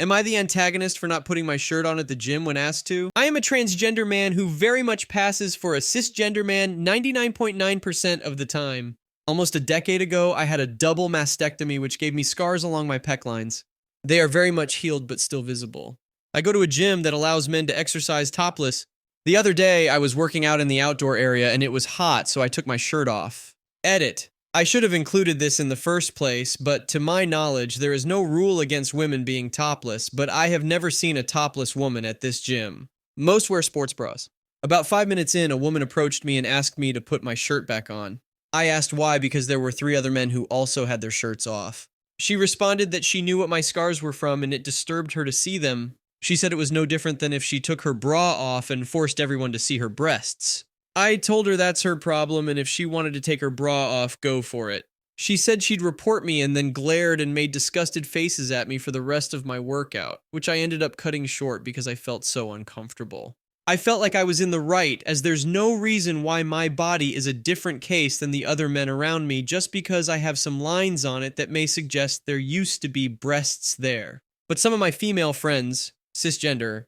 Am I the antagonist for not putting my shirt on at the gym when asked to? I am a transgender man who very much passes for a cisgender man 99.9% of the time. Almost a decade ago, I had a double mastectomy which gave me scars along my pec lines. They are very much healed but still visible. I go to a gym that allows men to exercise topless. The other day, I was working out in the outdoor area and it was hot, so I took my shirt off. Edit. I should have included this in the first place, but to my knowledge, there is no rule against women being topless, but I have never seen a topless woman at this gym. Most wear sports bras. About 5 minutes in, a woman approached me and asked me to put my shirt back on. I asked why because there were 3 other men who also had their shirts off. She responded that she knew what my scars were from and it disturbed her to see them. She said it was no different than if she took her bra off and forced everyone to see her breasts. I told her that's her problem and if she wanted to take her bra off, go for it. She said she'd report me and then glared and made disgusted faces at me for the rest of my workout, which I ended up cutting short because I felt so uncomfortable. I felt like I was in the right, as there's no reason why my body is a different case than the other men around me just because I have some lines on it that may suggest there used to be breasts there. But some of my female friends, cisgender,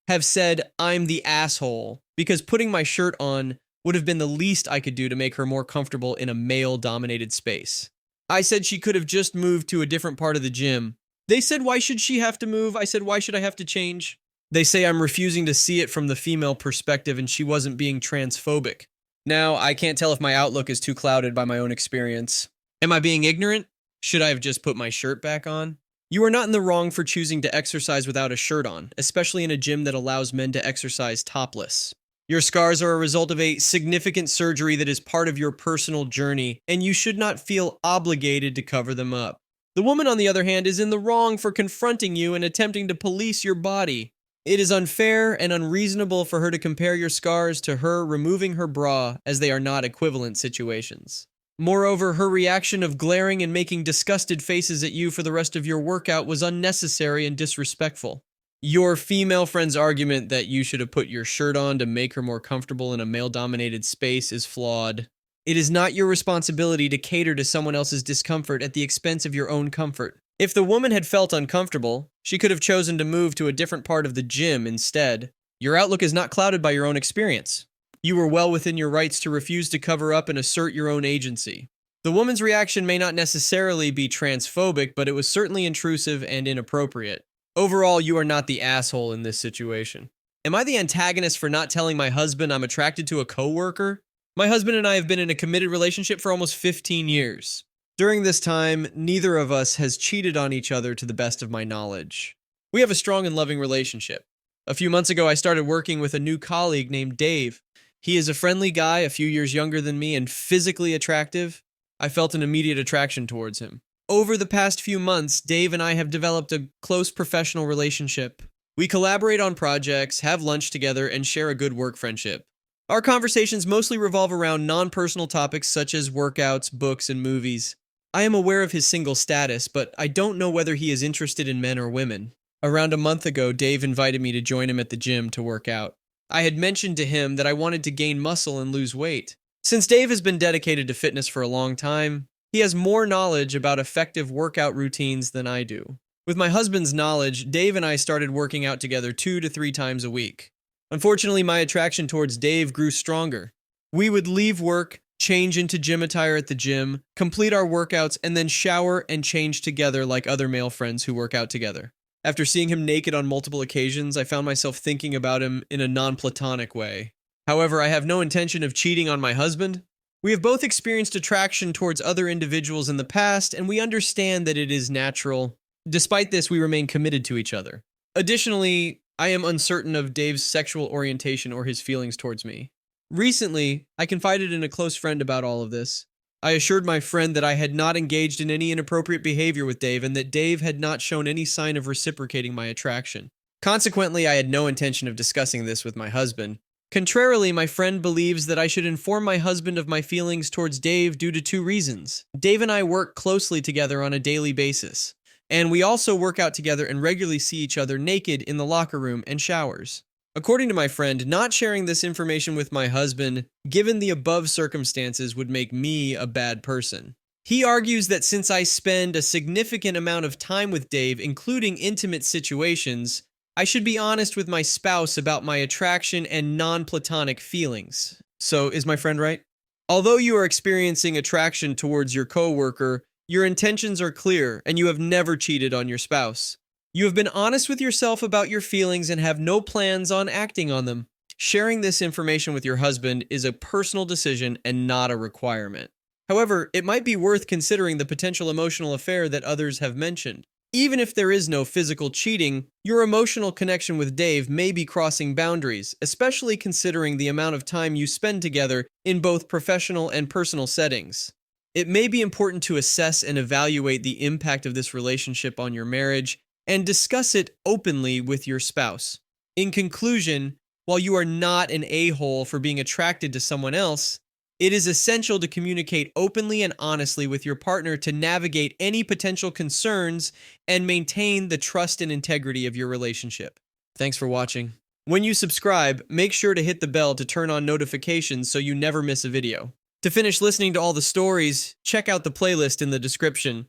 have said I'm the asshole because putting my shirt on would have been the least I could do to make her more comfortable in a male-dominated space. I said she could have just moved to a different part of the gym. They said, why should she have to move? I said, why should I have to change? They say I'm refusing to see it from the female perspective and she wasn't being transphobic. Now, I can't tell if my outlook is too clouded by my own experience. Am I being ignorant? Should I have just put my shirt back on? You are not in the wrong for choosing to exercise without a shirt on, especially in a gym that allows men to exercise topless. Your scars are a result of a significant surgery that is part of your personal journey, and you should not feel obligated to cover them up. The woman, on the other hand, is in the wrong for confronting you and attempting to police your body. It is unfair and unreasonable for her to compare your scars to her removing her bra, as they are not equivalent situations. Moreover, her reaction of glaring and making disgusted faces at you for the rest of your workout was unnecessary and disrespectful. Your female friend's argument that you should have put your shirt on to make her more comfortable in a male-dominated space is flawed. It is not your responsibility to cater to someone else's discomfort at the expense of your own comfort. If the woman had felt uncomfortable, she could have chosen to move to a different part of the gym instead. Your outlook is not clouded by your own experience. You were well within your rights to refuse to cover up and assert your own agency. The woman's reaction may not necessarily be transphobic, but it was certainly intrusive and inappropriate. Overall, you are not the asshole in this situation. Am I the antagonist for not telling my husband I'm attracted to a coworker? My husband and I have been in a committed relationship for almost 15 years. During this time, neither of us has cheated on each other to the best of my knowledge. We have a strong and loving relationship. A few months ago, I started working with a new colleague named Dave. He is a friendly guy, a few years younger than me, and physically attractive. I felt an immediate attraction towards him. Over the past few months, Dave and I have developed a close professional relationship. We collaborate on projects, have lunch together, and share a good work friendship. Our conversations mostly revolve around non-personal topics such as workouts, books, and movies. I am aware of his single status, but I don't know whether he is interested in men or women. Around a month ago, Dave invited me to join him at the gym to work out. I had mentioned to him that I wanted to gain muscle and lose weight. Since Dave has been dedicated to fitness for a long time, he has more knowledge about effective workout routines than I do. With my husband's knowledge, Dave and I started working out together 2 to 3 times a week. Unfortunately, my attraction towards Dave grew stronger. We would leave work, change into gym attire at the gym, complete our workouts, and then shower and change together like other male friends who work out together. After seeing him naked on multiple occasions, I found myself thinking about him in a non-platonic way. However, I have no intention of cheating on my husband. We have both experienced attraction towards other individuals in the past, and we understand that it is natural. Despite this, we remain committed to each other. Additionally, I am uncertain of Dave's sexual orientation or his feelings towards me. Recently, I confided in a close friend about all of this. I assured my friend that I had not engaged in any inappropriate behavior with Dave and that Dave had not shown any sign of reciprocating my attraction. Consequently, I had no intention of discussing this with my husband. Contrarily, my friend believes that I should inform my husband of my feelings towards Dave due to 2 reasons. Dave and I work closely together on a daily basis, and we also work out together and regularly see each other naked in the locker room and showers. According to my friend, not sharing this information with my husband, given the above circumstances, would make me a bad person. He argues that since I spend a significant amount of time with Dave, including intimate situations, I should be honest with my spouse about my attraction and non-platonic feelings. So, is my friend right? Although you are experiencing attraction towards your coworker, your intentions are clear and you have never cheated on your spouse. You have been honest with yourself about your feelings and have no plans on acting on them. Sharing this information with your husband is a personal decision and not a requirement. However, it might be worth considering the potential emotional affair that others have mentioned. Even if there is no physical cheating, your emotional connection with Dave may be crossing boundaries, especially considering the amount of time you spend together in both professional and personal settings. It may be important to assess and evaluate the impact of this relationship on your marriage and discuss it openly with your spouse. In conclusion, while you are not an a-hole for being attracted to someone else, it is essential to communicate openly and honestly with your partner to navigate any potential concerns and maintain the trust and integrity of your relationship. Thanks for watching. When you subscribe, make sure to hit the bell to turn on notifications so you never miss a video. To finish listening to all the stories, check out the playlist in the description.